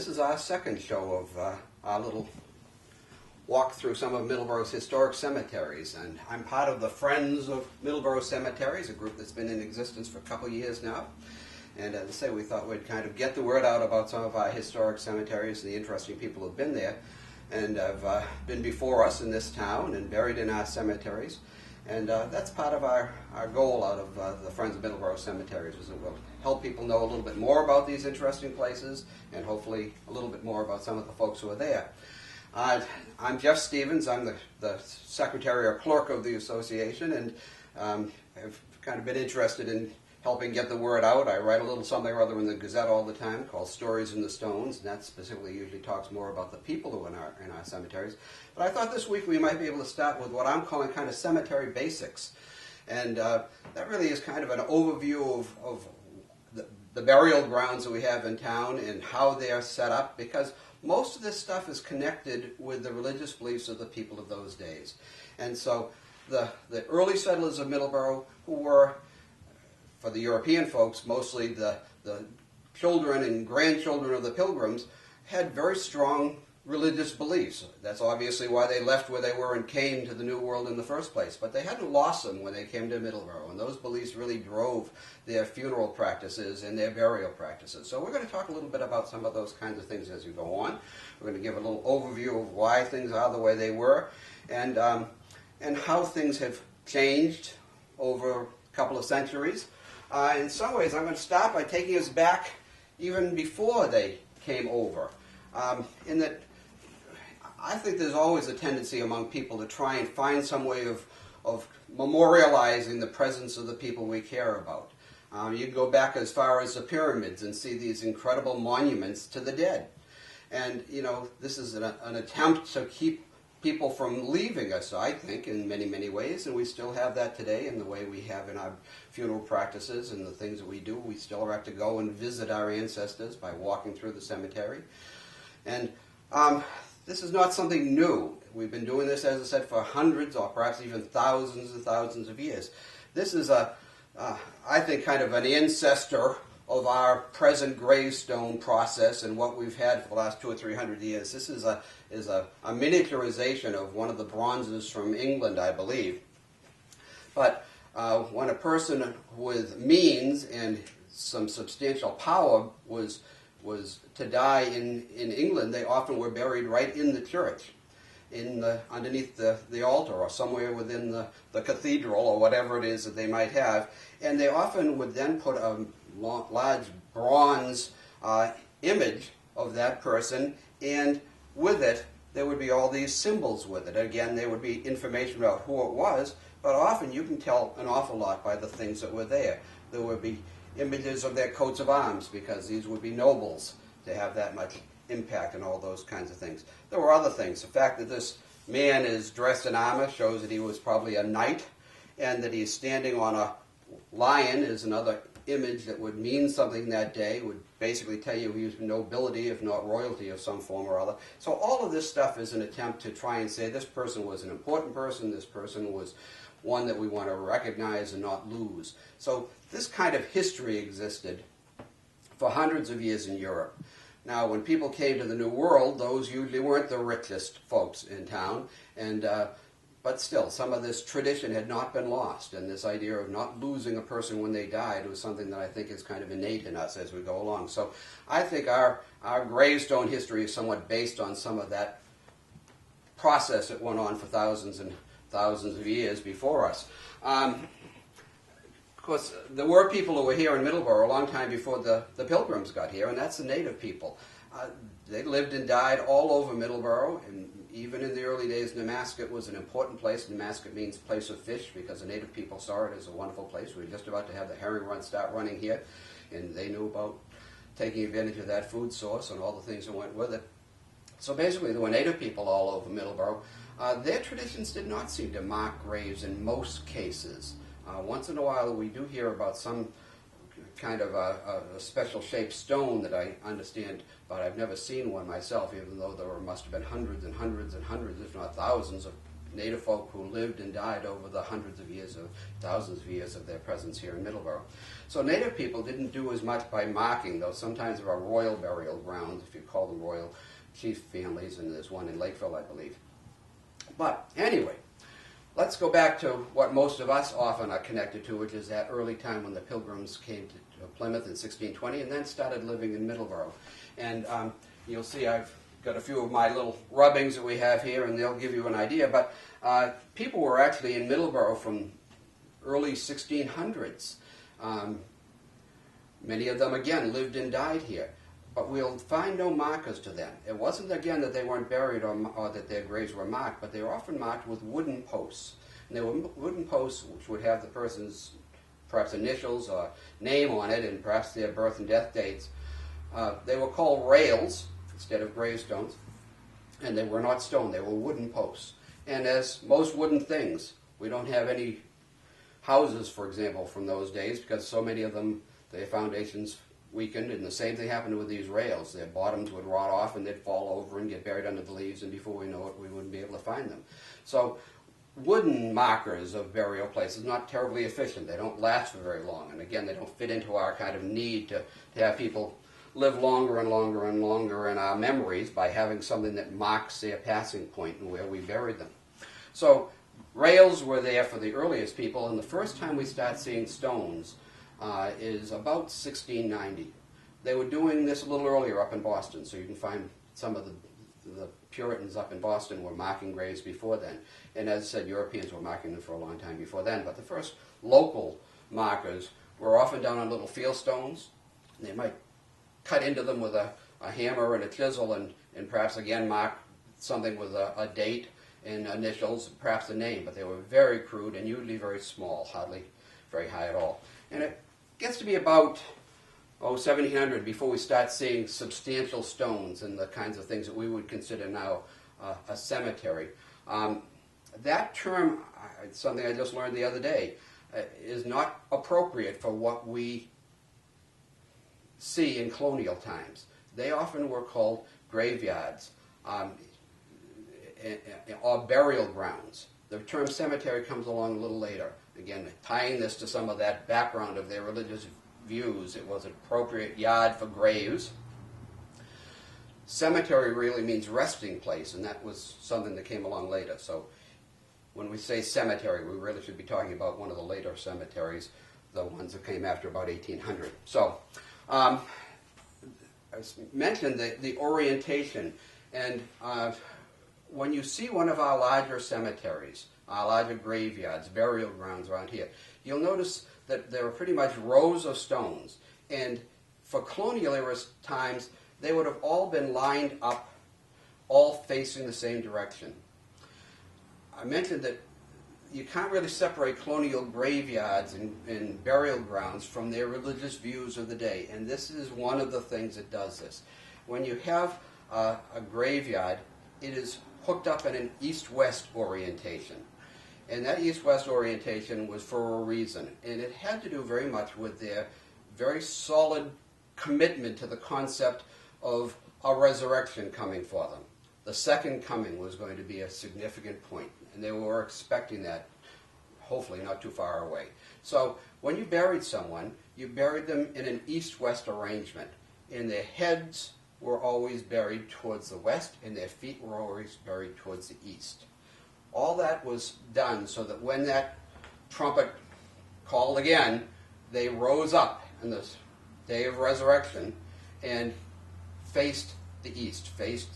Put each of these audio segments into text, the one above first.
This is our second show of our little walk through some of Middleborough's historic cemeteries. And I'm part of the Friends of Middleborough Cemeteries, a group that's been in existence for a couple of years now. And as I say, we thought we'd kind of get the word out about some of our historic cemeteries and the interesting people who've been there and have been before us in this town and buried in our cemeteries. And that's part of our goal out of the Friends of Middleborough Cemeteries, is that we'll help people know a little bit more about these interesting places and hopefully a little bit more about some of the folks who are there. I'm Jeff Stevens. I'm the secretary or clerk of the association, and have kind of been interested in helping get the word out. I write a little something or other in the Gazette all the time called Stories in the Stones, and that specifically usually talks more about the people who are in our cemeteries. But I thought this week we might be able to start with what I'm calling kind of cemetery basics. And that really is kind of an overview of the burial grounds that we have in town and how they are set up, because most of this stuff is connected with the religious beliefs of the people of those days. And so the early settlers of Middleborough, who were, for the European folks, mostly the children and grandchildren of the Pilgrims, had very strong religious beliefs. That's obviously why they left where they were and came to the New World in the first place. But they hadn't lost them when they came to Middleborough, and those beliefs really drove their funeral practices and their burial practices. So we're going to talk a little bit about some of those kinds of things as we go on. We're going to give a little overview of why things are the way they were, and how things have changed over a couple of centuries. In some ways, I'm going to start by taking us back even before they came over, in that I think there's always a tendency among people to try and find some way of memorializing the presence of the people we care about. You go back as far as the pyramids and see these incredible monuments to the dead. And, you know, this is an attempt to keep people from leaving us, I think, in many, many ways, and we still have that today in the way we have in our funeral practices and the things that we do. We still have to go and visit our ancestors by walking through the cemetery. And this is not something new. We've been doing this, as I said, for hundreds or perhaps even thousands and thousands of years. This is I think, kind of an ancestor of our present gravestone process and what we've had for the last 200 or 300 years. This is a miniaturization of one of the bronzes from England, I believe. But when a person with means and some substantial power was to die in England, they often were buried right in the church, underneath the altar or somewhere within the cathedral or whatever it is that they might have. And they often would then put a large bronze image of that person, and with it there would be all these symbols with it. Again, there would be information about who it was, but often you can tell an awful lot by the things that were there. There would be images of their coats of arms, because these would be nobles to have that much impact and all those kinds of things. There were other things. The fact that this man is dressed in armor shows that he was probably a knight, and that he's standing on a lion is another image that would mean something that day, would basically tell you he was nobility, if not royalty of some form or other. So all of this stuff is an attempt to try and say this person was an important person, this person was one that we want to recognize and not lose. So this kind of history existed for hundreds of years in Europe. Now, when people came to the New World, those usually weren't the richest folks in town, and but still, some of this tradition had not been lost, and this idea of not losing a person when they died was something that I think is kind of innate in us as we go along. So I think our gravestone history is somewhat based on some of that process that went on for thousands and thousands of years before us. Of course, there were people who were here in Middleborough a long time before the Pilgrims got here, and that's the native people. They lived and died all over Middleborough, and even in the early days, Namaskit was an important place. Namaskit means place of fish, because the native people saw it as a wonderful place. We were just about to have the herring run start running here, and they knew about taking advantage of that food source and all the things that went with it. So basically, there were native people all over Middleborough. Their traditions did not seem to mark graves in most cases. Once in a while, we do hear about some kind of a special shaped stone that I understand, but I've never seen one myself, even though there must have been hundreds and hundreds and hundreds, if not thousands, of native folk who lived and died over the hundreds of years, of thousands of years of their presence here in Middleborough. So native people didn't do as much by marking, though sometimes there are royal burial grounds, if you call them royal chief families, and there's one in Lakeville, I believe. But anyway, let's go back to what most of us often are connected to, which is that early time when the Pilgrims came to Plymouth in 1620 and then started living in Middleborough. And you'll see I've got a few of my little rubbings that we have here, and they'll give you an idea. But people were actually in Middleborough from early 1600s. Many of them, again, lived and died here. But we'll find no markers to them. It wasn't, again, that they weren't buried or that their graves were marked, but they were often marked with wooden posts. And they were wooden posts which would have the person's perhaps initials or name on it and perhaps their birth and death dates. They were called rails instead of gravestones, and they were not stone. They were wooden posts. And as most wooden things, we don't have any houses, for example, from those days because so many of them, their foundations weakened, and the same thing happened with these rails. Their bottoms would rot off and they'd fall over and get buried under the leaves, and before we know it, we wouldn't be able to find them. So wooden markers of burial places, not terribly efficient. They don't last for very long, and again, they don't fit into our kind of need to have people live longer and longer and longer in our memories by having something that marks their passing point and where we buried them. So rails were there for the earliest people, and the first time we start seeing stones is about 1690. They were doing this a little earlier up in Boston, so you can find some of the Puritans up in Boston were marking graves before then. And as I said, Europeans were marking them for a long time before then. But the first local markers were often done on little field stones. They might cut into them with a hammer and a chisel and perhaps again mark something with a date and initials, perhaps a name. But they were very crude and usually very small, hardly very high at all. And it gets to be about 1700 before we start seeing substantial stones and the kinds of things that we would consider now a cemetery. That term, it's something I just learned the other day, is not appropriate for what we see in colonial times. They often were called graveyards or burial grounds. The term cemetery comes along a little later. Again, tying this to some of that background of their religious views, it was an appropriate yard for graves. Cemetery really means resting place, and that was something that came along later. So when we say cemetery, we really should be talking about one of the later cemeteries, the ones that came after about 1800. So I mentioned the orientation, and when you see one of our larger cemeteries, our larger graveyards, burial grounds around here, you'll notice that there are pretty much rows of stones. And for colonial era times, they would have all been lined up, all facing the same direction. I mentioned that you can't really separate colonial graveyards and burial grounds from their religious views of the day. And this is one of the things that does this. When you have a graveyard, it is hooked up in an east-west orientation. And that east-west orientation was for a reason. And it had to do very much with their very solid commitment to the concept of a resurrection coming for them. The second coming was going to be a significant point, and they were expecting that, hopefully not too far away. So when you buried someone, you buried them in an east-west arrangement, and their heads were always buried towards the west, and their feet were always buried towards the east. All that was done so that when that trumpet called again, they rose up in this day of resurrection and faced the east, faced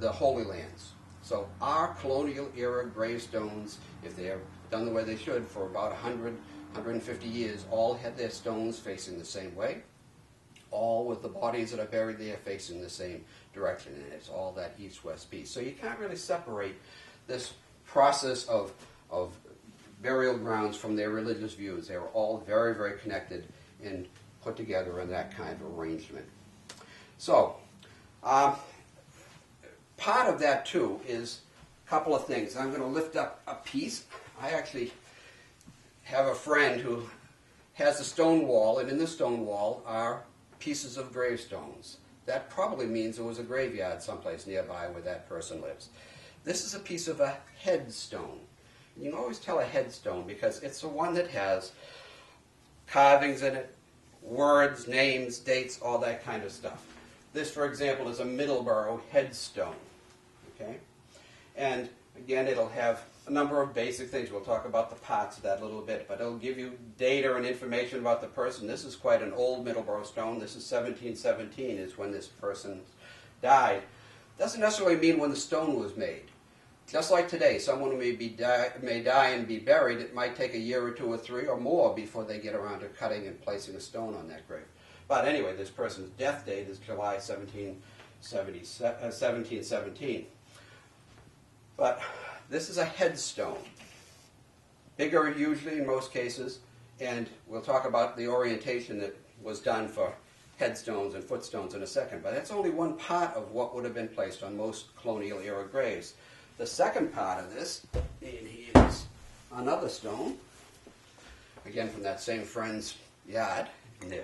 the Holy Lands. So our colonial era gravestones, if they are done the way they should for about 100, 150 years, all had their stones facing the same way, all with the bodies that are buried there facing the same direction, and it's all that east-west piece. So you can't really separate this process of burial grounds from their religious views. They were all very, very connected and put together in that kind of arrangement. So, part of that, too, is a couple of things. I'm going to lift up a piece. I actually have a friend who has a stone wall, and in the stone wall are pieces of gravestones. That probably means there was a graveyard someplace nearby where that person lives. This is a piece of a headstone. You can always tell a headstone because it's the one that has carvings in it, words, names, dates, all that kind of stuff. This, for example, is a Middleborough headstone. Okay? And again, it'll have a number of basic things. We'll talk about the parts of that a little bit, but it'll give you data and information about the person. This is quite an old Middleborough stone. This is 1717 is when this person died. Doesn't necessarily mean when the stone was made. Just like today, someone may die and be buried. It might take a year or 2 or 3 or more before they get around to cutting and placing a stone on that grave. But anyway, this person's death date is July 1717. But this is a headstone. Bigger usually in most cases, and we'll talk about the orientation that was done for headstones and footstones in a second. But that's only one part of what would have been placed on most colonial era graves. The second part of this, and here's another stone, again from that same friend's yard, in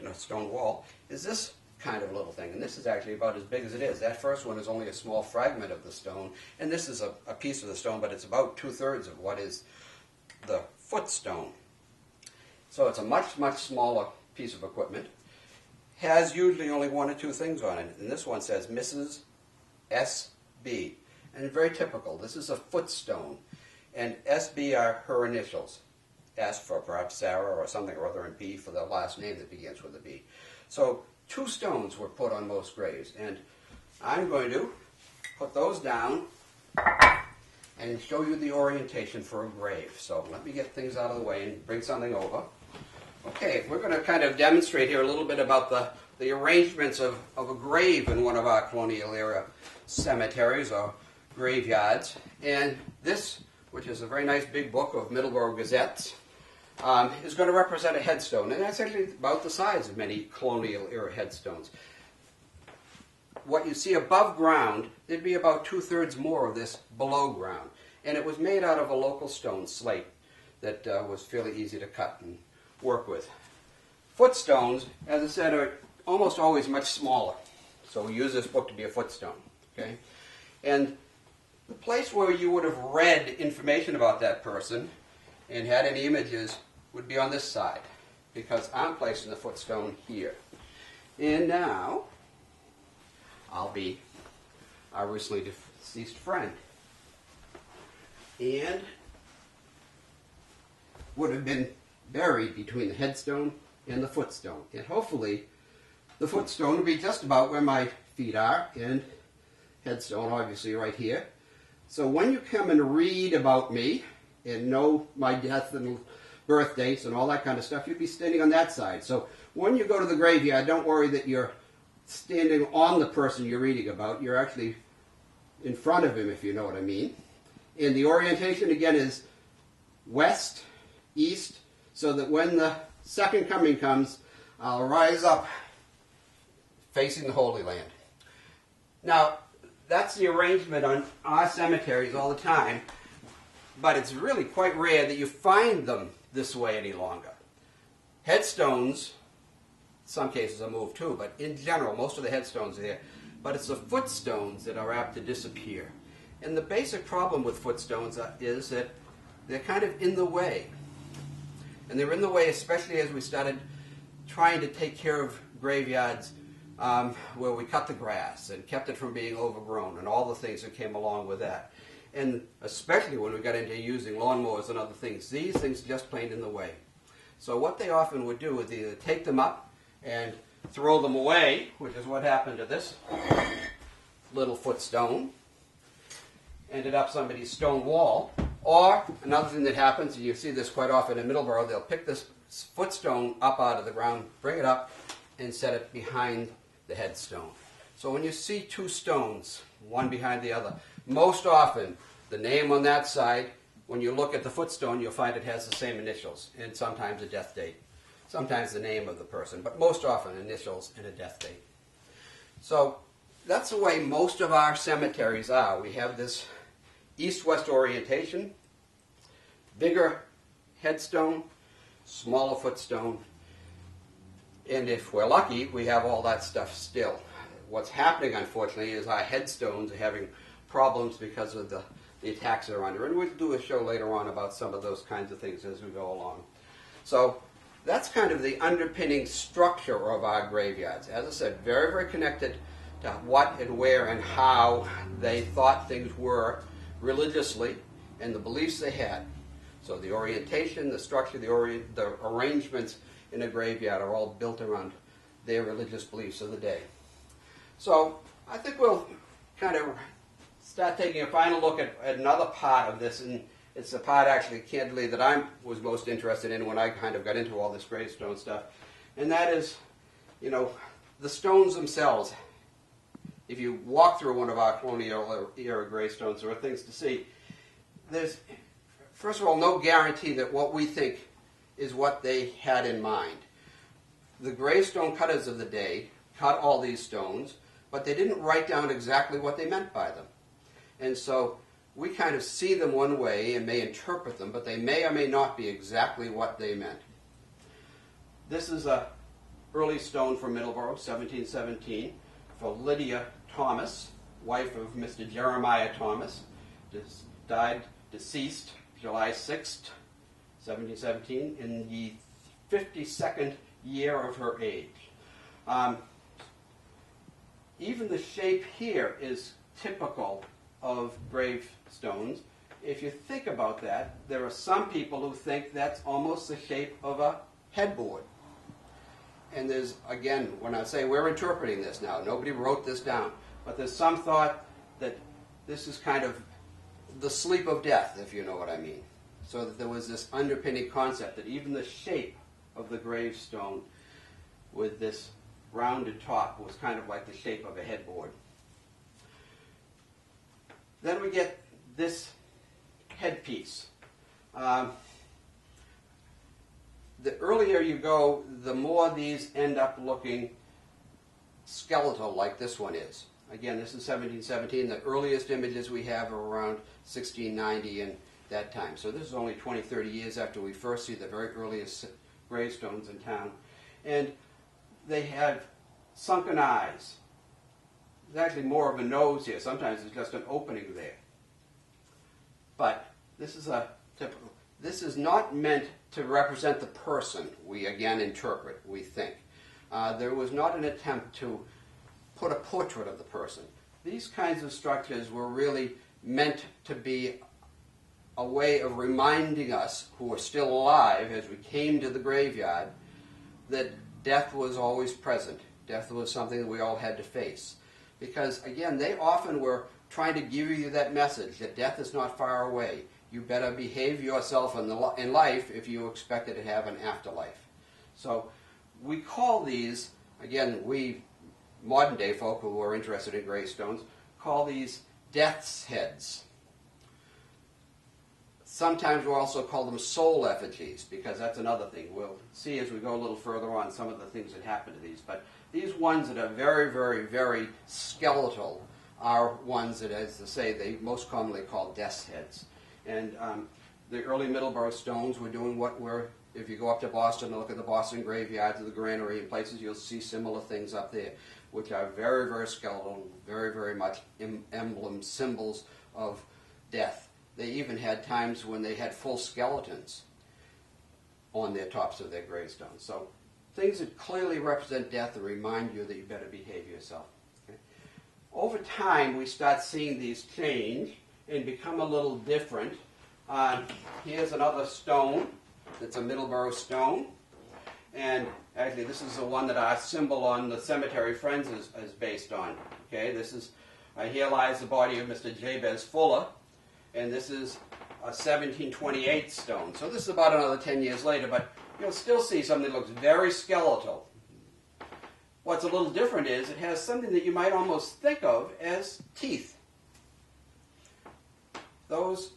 a stone wall, is this kind of little thing. And this is actually about as big as it is. That first one is only a small fragment of the stone, and this is a piece of the stone, but it's about 2/3 of what is the footstone. So it's a much, much smaller piece of equipment. Has usually only 1 or 2 things on it, and this one says Mrs. S.B. And very typical. This is a footstone, and S.B. are her initials. S for perhaps Sarah or something or other, and B for the last name that begins with a B. So 2 stones were put on most graves, and I'm going to put those down and show you the orientation for a grave. So let me get things out of the way and bring something over. Okay, we're going to kind of demonstrate here a little bit about the arrangements of a grave in one of our colonial era cemeteries or graveyards. And this, which is a very nice big book of Middleborough Gazettes, is going to represent a headstone. And that's actually about the size of many colonial era headstones. What you see above ground, there'd be about 2/3 more of this below ground. And it was made out of a local stone, slate, that was fairly easy to cut and work with. Footstones, as I said, are almost always much smaller. So we use this book to be a footstone. Okay? And the place where you would have read information about that person and had any images would be on this side, because I'm placing the footstone here. And now, I'll be our recently deceased friend. And would have been buried between the headstone and the footstone. And hopefully, the footstone will be just about where my feet are, and headstone obviously right here. So when you come and read about me and know my death and birth dates and all that kind of stuff, you'd be standing on that side. So when you go to the graveyard, don't worry that you're standing on the person you're reading about. You're actually in front of him, if you know what I mean. And the orientation, again, is west, east, so that when the second coming comes, I'll rise up facing the Holy Land. Now, that's the arrangement on our cemeteries all the time, but it's really quite rare that you find them this way any longer. Headstones, in some cases, are moved too, but in general, most of the headstones are there. But it's the footstones that are apt to disappear. And the basic problem with footstones is that they're kind of in the way. And they're in the way especially as we started trying to take care of graveyards where we cut the grass and kept it from being overgrown and all the things that came along with that. And especially when we got into using lawnmowers and other things, these things just plain in the way. So what they often would do is either take them up and throw them away, which is what happened to this little footstone, ended up somebody's stone wall. Or another thing that happens, and you see this quite often in Middleborough, they'll pick this footstone up out of the ground, bring it up, and set it behind the headstone. So when you see 2 stones, one behind the other, most often the name on that side, when you look at the footstone, you'll find it has the same initials, and sometimes a death date. Sometimes the name of the person, but most often initials and a death date. So that's the way most of our cemeteries are. We have this east-west orientation, bigger headstone, smaller footstone, and if we're lucky, we have all that stuff still. What's happening, unfortunately, is our headstones are having problems because of the attacks they're under. And we'll do a show later on about some of those kinds of things as we go along. So that's kind of the underpinning structure of our graveyards. As I said, very, very connected to what and where and how they thought things were religiously and the beliefs they had. So the orientation, the structure, the arrangements in a graveyard are all built around their religious beliefs of the day. So I think we'll kind of start taking a final look at another part of this, and it's the part actually, candidly, that I was most interested in when I kind of got into all this gravestone stuff, and that is, you know, the stones themselves. If you walk through one of our colonial era gravestones, there are things to see. There's, first of all, no guarantee that what we think is what they had in mind. The gravestone cutters of the day cut all these stones, but they didn't write down exactly what they meant by them. And so we kind of see them one way and may interpret them, but they may or may not be exactly what they meant. This is an early stone from Middleborough, 1717, for Lydia Thomas, wife of Mr. Jeremiah Thomas, died deceased July 6th, 1717, in the 52nd year of her age. Even the shape here is typical of gravestones. If you think about that, there are some people who think that's almost the shape of a headboard. And there's, again, when I say we're interpreting this now, nobody wrote this down, but there's some thought that this is kind of the sleep of death, if you know what I mean. So that there was this underpinning concept that even the shape of the gravestone with this rounded top was kind of like the shape of a headboard. Then we get this headpiece. The earlier you go, the more these end up looking skeletal, like this one is. Again, this is 1717. The earliest images we have are around 1690 and that time. So this is only 20, 30 years after we first see the very earliest gravestones in town. And they have sunken eyes. There's actually more of a nose here. Sometimes it's just an opening there. But this is a typical. This is not meant to represent the person, we again interpret, we think. There was not an attempt to put a portrait of the person. These kinds of structures were really meant to be a way of reminding us who are still alive as we came to the graveyard that death was always present. Death was something that we all had to face. Because, again, they often were trying to give you that message that death is not far away. You better behave yourself in life if you expected to have an afterlife. So we call these, again, we modern day folk who are interested in gravestones, call these death's heads. Sometimes we'll also call them soul effigies, because that's another thing. We'll see as we go a little further on some of the things that happen to these. But these ones that are very, very, very skeletal are ones that, as I say, they most commonly call death's heads. And the early Middleborough stones were doing what we're, if you go up to Boston and look at the Boston graveyards or the granary and places, you'll see similar things up there, which are very, very skeletal, very, very much emblems, symbols of death. They even had times when they had full skeletons on their tops of their gravestones. So things that clearly represent death and remind you that you better behave yourself. Okay? Over time, we start seeing these change and become a little different. Here's another stone that's a Middleborough stone. And actually, this is the one that our symbol on the Cemetery Friends is based on. Okay, this is, here lies the body of Mr. Jabez Fuller. And this is a 1728 stone. So this is about another 10 years later, but you'll still see something that looks very skeletal. What's a little different is it has something that you might almost think of as teeth. Those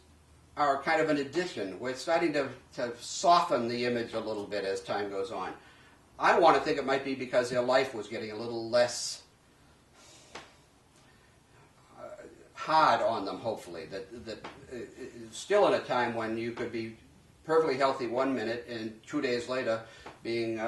are kind of an addition. We're starting to soften the image a little bit as time goes on. I want to think it might be because their life was getting a little less hard on them, hopefully. That still in a time when you could be perfectly healthy 1 minute and 2 days later being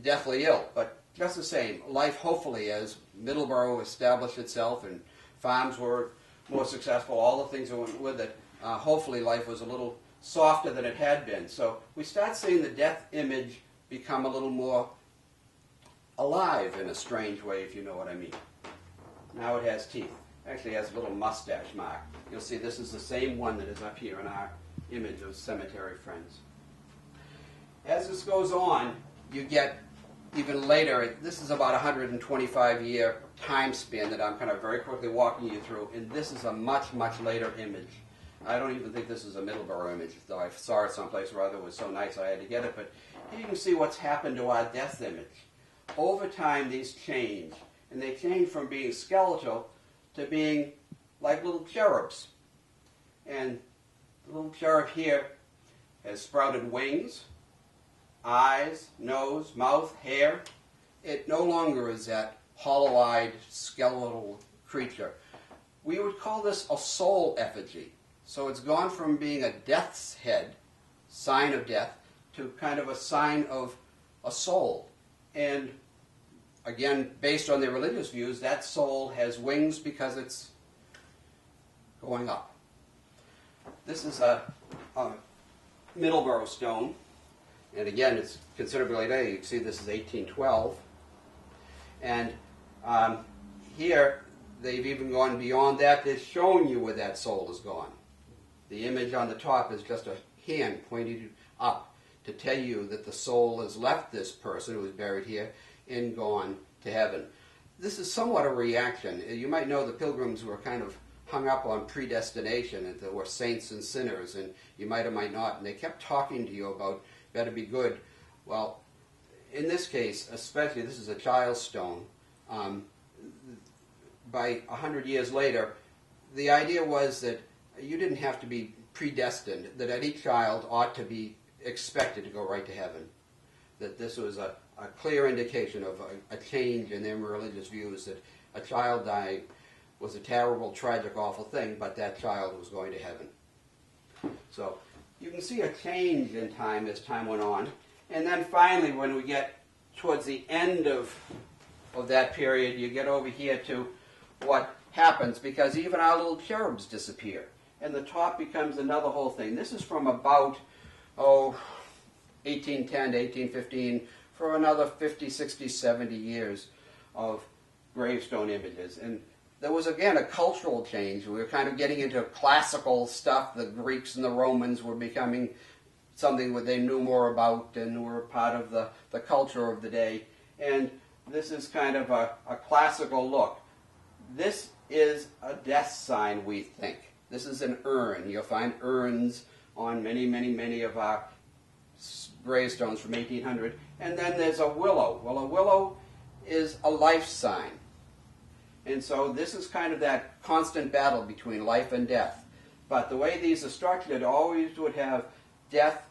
deathly ill. But just the same, life hopefully as Middleborough established itself and farms were more successful, all the things that went with it. Hopefully life was a little softer than it had been. So we start seeing the death image become a little more alive in a strange way, if you know what I mean. Now it has teeth. Actually it has a little mustache mark. You'll see this is the same one that is up here in our image of cemetery friends. As this goes on, you get even later, this is about a 125-year time span that I'm kind of very quickly walking you through, and this is a much, much later image. I don't even think this is a Middleborough image, though I saw it someplace or other. It was so nice I had to get it. But here you can see what's happened to our death image. Over time, these change, and they change from being skeletal to being like little cherubs. And the little cherub here has sprouted wings, eyes, nose, mouth, hair. It no longer is that hollow-eyed, skeletal creature. We would call this a soul effigy. So it's gone from being a death's head, sign of death, to kind of a sign of a soul. And again, based on their religious views, that soul has wings because it's going up. This is a Middleborough stone. And again, it's considerably later. You can see this is 1812. And here, they've even gone beyond that. They've shown you where that soul is gone. The image on the top is just a hand pointed up to tell you that the soul has left this person who is buried here and gone to heaven. This is somewhat a reaction. You might know the Pilgrims were kind of hung up on predestination, and there were saints and sinners, and you might or might not, and they kept talking to you about better be good. Well, in this case, especially, this is a child's stone. By 100 years later, the idea was that you didn't have to be predestined, that any child ought to be expected to go right to heaven. That this was a clear indication of a change in their religious views, that a child dying was a terrible, tragic, awful thing, but that child was going to heaven. So you can see a change in time as time went on. And then finally, when we get towards the end of that period, you get over here to what happens, because even our little cherubs disappear. And the top becomes another whole thing. This is from about, 1810 to 1815, for another 50, 60, 70 years of gravestone images. And there was, again, a cultural change. We were kind of getting into classical stuff. The Greeks and the Romans were becoming something that they knew more about and were part of the culture of the day. And this is kind of a classical look. This is a death sign, we think. This is an urn. You'll find urns on many, many, many of our gravestones from 1800. And then there's a willow. Well, a willow is a life sign. And so this is kind of that constant battle between life and death. But the way these are structured, always would have death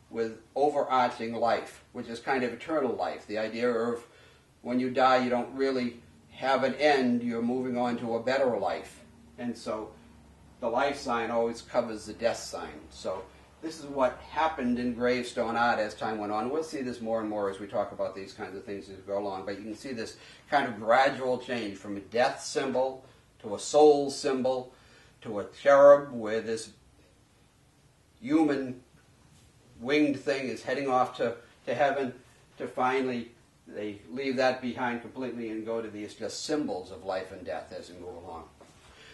with overarching life, which is kind of eternal life. The idea of when you die, you don't really have an end, you're moving on to a better life. And so the life sign always covers the death sign. So this is what happened in gravestone art as time went on. We'll see this more and more as we talk about these kinds of things as we go along. But you can see this kind of gradual change from a death symbol to a soul symbol to a cherub where this human winged thing is heading off to heaven, to finally they leave that behind completely and go to these just symbols of life and death as we move along.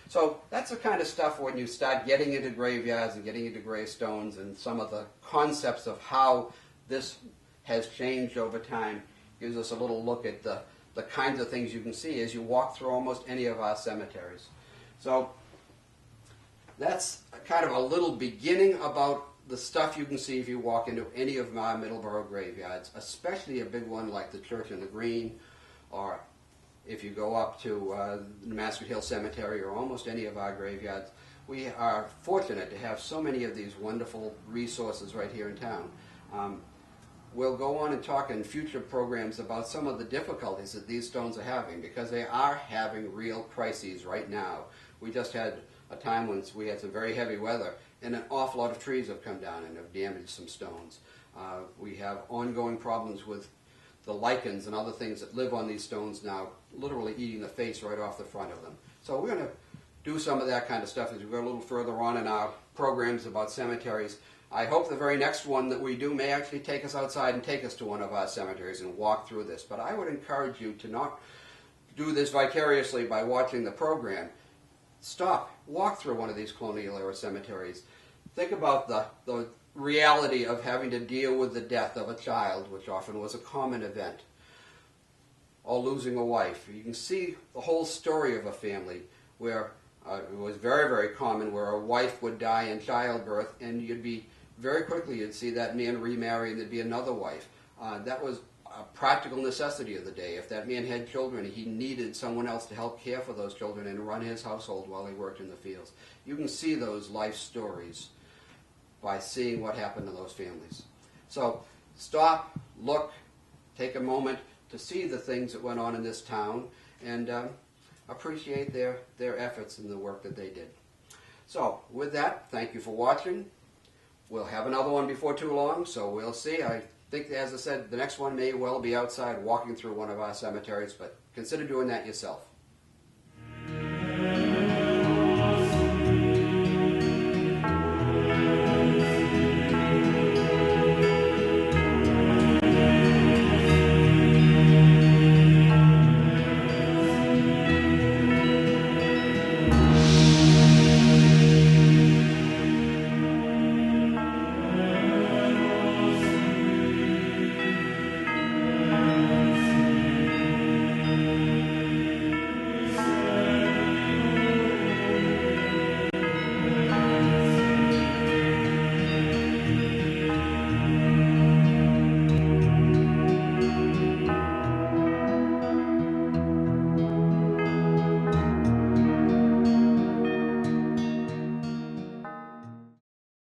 So that's the kind of stuff when you start getting into graveyards and getting into gravestones, and some of the concepts of how this has changed over time gives us a little look at the kinds of things you can see as you walk through almost any of our cemeteries. So that's kind of a little beginning about the stuff you can see if you walk into any of my Middleborough graveyards, especially a big one like the Church in the Green, or if you go up to the Mascot Hill Cemetery or almost any of our graveyards. We are fortunate to have so many of these wonderful resources right here in town. We'll go on and talk in future programs about some of the difficulties that these stones are having, because they are having real crises right now. We just had a time when we had some very heavy weather, and an awful lot of trees have come down and have damaged some stones. We have ongoing problems with the lichens and other things that live on these stones now, literally eating the face right off the front of them. So we're going to do some of that kind of stuff as we go a little further on in our programs about cemeteries. I hope the very next one that we do may actually take us outside and take us to one of our cemeteries and walk through this. But I would encourage you to not do this vicariously by watching the program. Stop, walk through one of these colonial era cemeteries. Think about the reality of having to deal with the death of a child, which often was a common event, or losing a wife. You can see the whole story of a family where it was very, very common where a wife would die in childbirth, and very quickly you'd see that man remarry and there'd be another wife. That was a practical necessity of the day. If that man had children, he needed someone else to help care for those children and run his household while he worked in the fields. You can see those life stories by seeing what happened to those families. So stop, look, take a moment to see the things that went on in this town and appreciate their efforts and the work that they did. So with that, thank you for watching. We'll have another one before too long, so we'll see. I think, as I said, the next one may well be outside walking through one of our cemeteries, but consider doing that yourself.